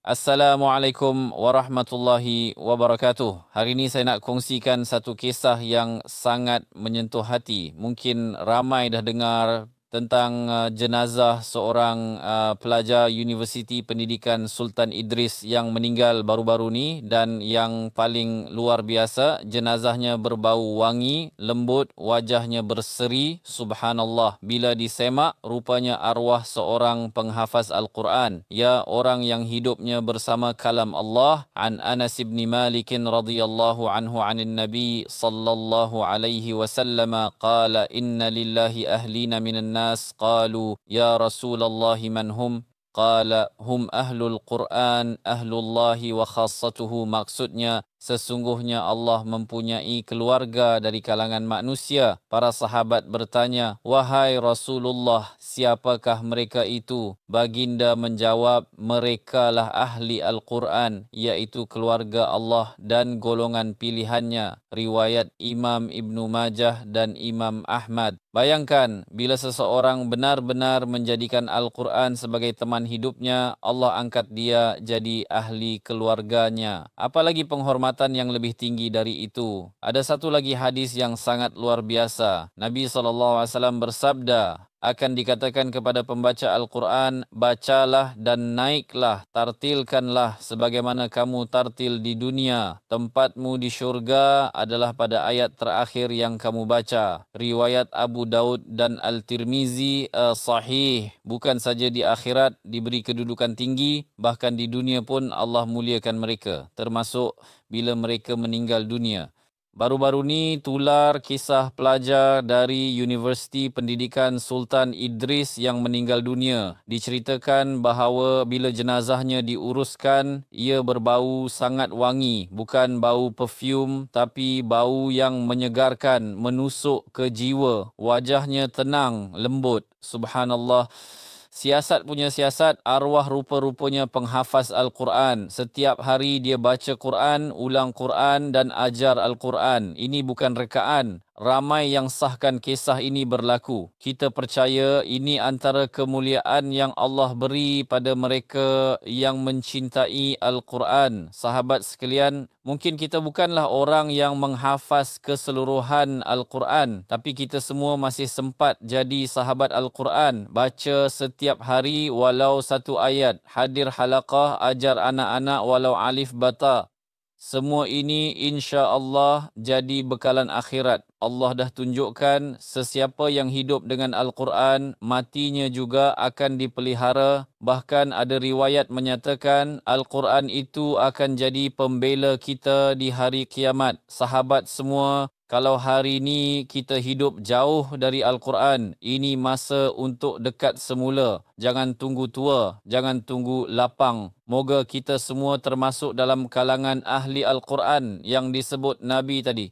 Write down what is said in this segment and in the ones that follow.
Assalamualaikum warahmatullahi wabarakatuh. Hari ini saya nak kongsikan satu kisah yang sangat menyentuh hati. Mungkin ramai dah dengar tentang jenazah seorang pelajar Universiti Pendidikan Sultan Idris yang meninggal baru-baru ni, dan yang paling luar biasa, jenazahnya berbau wangi, lembut, wajahnya berseri, subhanallah. Bila disemak, rupanya arwah seorang penghafaz Al-Quran, ya, orang yang hidupnya bersama kalam Allah. An Anas bin Malik radhiyallahu anhu anin Nabi sallallahu alaihi wasallam qala inna lillahi ahlina minan nas qalu ya Rasulullah man hum qala hum ahlul Quran ahlullahi wa khassatuhu. Maksudnya, sesungguhnya Allah mempunyai keluarga dari kalangan manusia. Para sahabat bertanya, wahai Rasulullah, siapakah mereka itu? Baginda menjawab, merekalah ahli Al-Quran, iaitu keluarga Allah dan golongan pilihannya. Riwayat Imam Ibnu Majah dan Imam Ahmad. Bayangkan, bila seseorang benar-benar menjadikan Al-Quran sebagai teman hidupnya, Allah angkat dia jadi ahli keluarganya. Apalagi penghormatan yang lebih tinggi dari itu. Ada satu lagi hadis yang sangat luar biasa. Nabi SAW bersabda, akan dikatakan kepada pembaca Al-Quran, bacalah dan naiklah, tartilkanlah sebagaimana kamu tartil di dunia. Tempatmu di syurga adalah pada ayat terakhir yang kamu baca. Riwayat Abu Daud dan Al-Tirmizi sahih. Bukan saja di akhirat diberi kedudukan tinggi, bahkan di dunia pun Allah muliakan mereka, termasuk bila mereka meninggal dunia. Baru-baru ni tular kisah pelajar dari Universiti Pendidikan Sultan Idris yang meninggal dunia. Diceritakan bahawa bila jenazahnya diuruskan, ia berbau sangat wangi. Bukan bau perfume, tapi bau yang menyegarkan, menusuk ke jiwa. Wajahnya tenang, lembut. Subhanallah. Siasat punya siasat, arwah rupa-rupanya penghafaz Al-Quran. Setiap hari dia baca Quran, ulang Quran dan ajar Al-Quran. Ini bukan rekaan. Ramai yang sahkan kisah ini berlaku. Kita percaya ini antara kemuliaan yang Allah beri pada mereka yang mencintai Al-Quran. Sahabat sekalian, mungkin kita bukanlah orang yang menghafaz keseluruhan Al-Quran, tapi kita semua masih sempat jadi sahabat Al-Quran. Baca setiap hari walau satu ayat. Hadir halaqah, ajar anak-anak walau alif bata. Semua ini insya-Allah jadi bekalan akhirat. Allah dah tunjukkan sesiapa yang hidup dengan Al-Quran, matinya juga akan dipelihara. Bahkan ada riwayat menyatakan Al-Quran itu akan jadi pembela kita di hari kiamat. Sahabat semua, kalau hari ini kita hidup jauh dari Al-Quran, ini masa untuk dekat semula. Jangan tunggu tua, jangan tunggu lapang. Moga kita semua termasuk dalam kalangan ahli Al-Quran yang disebut Nabi tadi.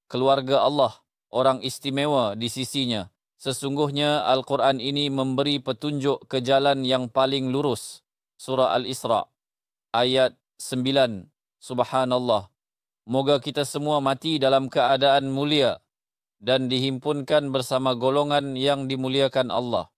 Keluarga Allah, orang istimewa di sisinya. Sesungguhnya Al-Quran ini memberi petunjuk ke jalan yang paling lurus. Surah Al-Isra, ayat 9. Subhanallah. Moga kita semua mati dalam keadaan mulia dan dihimpunkan bersama golongan yang dimuliakan Allah.